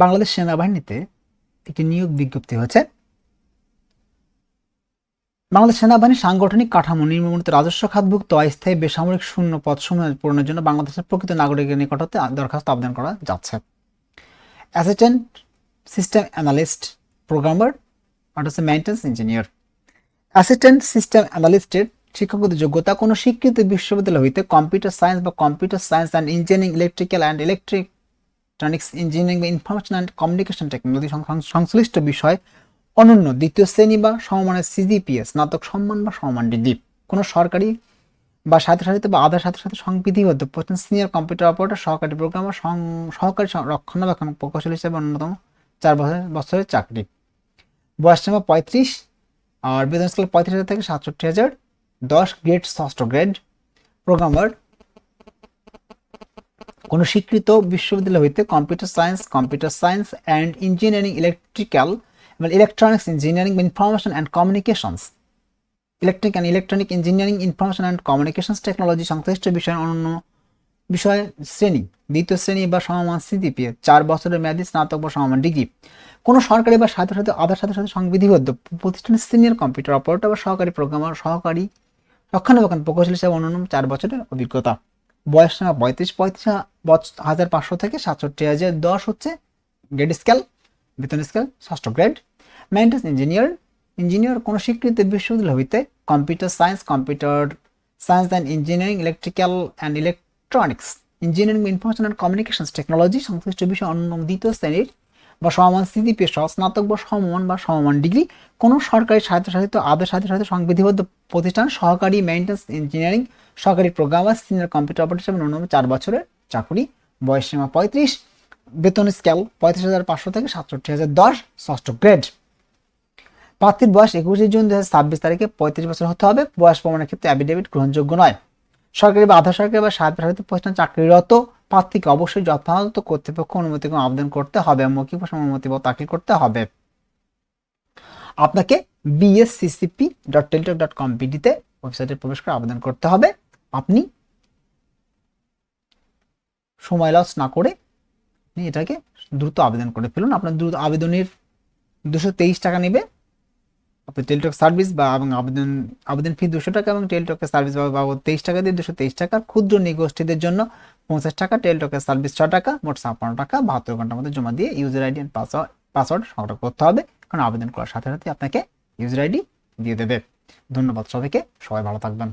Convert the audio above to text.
বাংলাদেশ সেনাবাহিনীতে একটি নিয়োগ বিজ্ঞপ্তি হয়েছে। বাংলাদেশ সেনাবাহিনীর সাংগঠনিক কাঠামো নিম্নবর্ণিত রাজস্ব খাতভুক্ত অস্থায়ী বেসামরিক শূন্য পদসমূহ পূরণের জন্য বাংলাদেশের প্রকৃত নাগরিকের নিকট হতে দরখাস্ত আবেদন করা যাচ্ছে। অ্যাসিস্ট্যান্ট সিস্টেম অ্যানালিস্ট, প্রোগ্রামার আর হচ্ছে মেইনটেন্স ইঞ্জিনিয়ার। অ্যাসিস্ট্যান্ট সিস্টেম অ্যানালিস্টের শিক্ষাগত যোগ্যতা কোনো স্বীকৃত বিশ্ববিদ্যালয় হইতে কম্পিউটার সায়েন্স বা computer science and engineering, electrical and electronics engineering বা ইনফরমেশন অ্যান্ড কমিউনিকেশন টেকনোলজি সংশ্লিষ্ট বিষয় অনন্য দ্বিতীয় শ্রেণী বা সমমানের সিজিপিএস, স্নাতক সম্মান বা সমমান ডিগ্রি, কোনো সরকারি বা স্বায়ত্তশাসিত বা আধা স্বায়ত্তশাসিত সংবিধিবদ্ধ প্রতিষ্ঠান সিনিয়র কম্পিউটার অপারেটর, সহকারী প্রোগ্রামার, সহকারী রক্ষণাবেক্ষণ প্রকৌশলী হিসেবে অন্যতম 4 বছরের চাকরি। বয়সসীমা 35 আর বেতন স্কেল 35,000 থেকে 67,000। 10 গ্রেড, ষষ্ঠ গ্রেড। প্রোগ্রামার কোনো স্বীকৃত বিশ্ববিদ্যালয় হইতে computer science and engineering, electrical এবং ইলেকট্রনিক্স ইঞ্জিনিয়ারিং বা information and communications, electric engineering, information and communications technology সংশ্লিষ্ট বিষয়ের অন্যান্য বিষয় শ্রেণী দ্বিতীয় শ্রেণী বা সমমান সিজিপিএ, 4 বছরের মেয়াদী স্নাতক বা সমমান ডিগ্রি, কোনো সরকারি বা স্বায়ত্তশাসিত আধা স্বায়ত্তশাসিত সংবিধিবদ্ধ প্রতিষ্ঠানের সিনিয়র কম্পিউটার অপারেটর বা সহকারী প্রোগ্রামার, সহকারী রক্ষণাবেক্ষণ প্রকৌশলী হিসেবে অন্যান্য 4 বছরের অভিজ্ঞতা। বয়স সীমা 35,500 থেকে 67,000। 10 হচ্ছে গ্রেড স্কেল, বেতন স্কেল ষষ্ঠ গ্রেড। মেইনটেন্স ইঞ্জিনিয়ার কোনো স্বীকৃত বিশ্ববিদ্যালয় হইতে computer science and engineering, electrical and electronics engineering, information and communications technology সংশ্লিষ্ট বিষয় অন্য দ্বিতীয় শ্রেণীর বা সমমান সিজিপিএ সহ স্নাতক বা সমমান ডিগ্রি, কোনো সরকারি স্বায়ত্তশাসিত আধা স্বায়ত্তশাসিত সংবিধিবদ্ধ প্রতিষ্ঠান, সহকারী মেইনটেন্স ইঞ্জিনিয়ারিং, সহকারী প্রোগ্রামার, সিনিয়র কম্পিউটার অপারেটর এবং অন্যান্য 4 বছরের চাকরি। বয়স সীমা 35, বেতন স্কেল 35,500 থেকে 67,000। 10 ষষ্ঠ গ্রেড। প্রার্থীর বয়স 21 জুন 2026 তারিখে 35 বছর হতে হবে। বয়স প্রমাণের ক্ষেত্রে অ্যাফিডেভিট গ্রহণযোগ্য নয়। সরকারি বা আধা সরকারি বা স্বায়ত্তশাসিত প্রতিষ্ঠান চাকরিরত প্রার্থীকে অবশ্যই যথাযথ কর্তৃপক্ষ অনুমতি আবেদন করতে হবে, মৌখিক সম্মতি দাখিল করতে হবে। আপনাকে bsccp.teletalk.com/pd ওয়েবসাইটে প্রবেশ করে আবেদন করতে হবে। আপনি সময় লস না করে এটাকে দ্রুত আবেদন করে ফেলুন। আপনার দ্রুত আবেদনের 223 টাকা নেবে। আপনি টেলিটক সার্ভিস বা এবং আবেদন ফি 200 টাকা এবং টেলিটকের সার্ভিস বাবদ 23 টাকা দিয়ে 223 টাকা। ক্ষুদ্র নিগোষ্ঠীদের জন্য 50 টাকা, টেলিটকের সার্ভিস 6 টাকা, মোট 56 টাকা 72 ঘন্টার মধ্যে জমা দিয়ে ইউজার আইডি এন্ড পাসওয়ার্ড সংগ্রহ করতে হবে, কারণ আবেদন করার সাথে সাথে আপনাকে ইউজার আইডি দিয়ে দেবে। ধন্যবাদ সবাইকে, সবাই ভালো থাকবেন।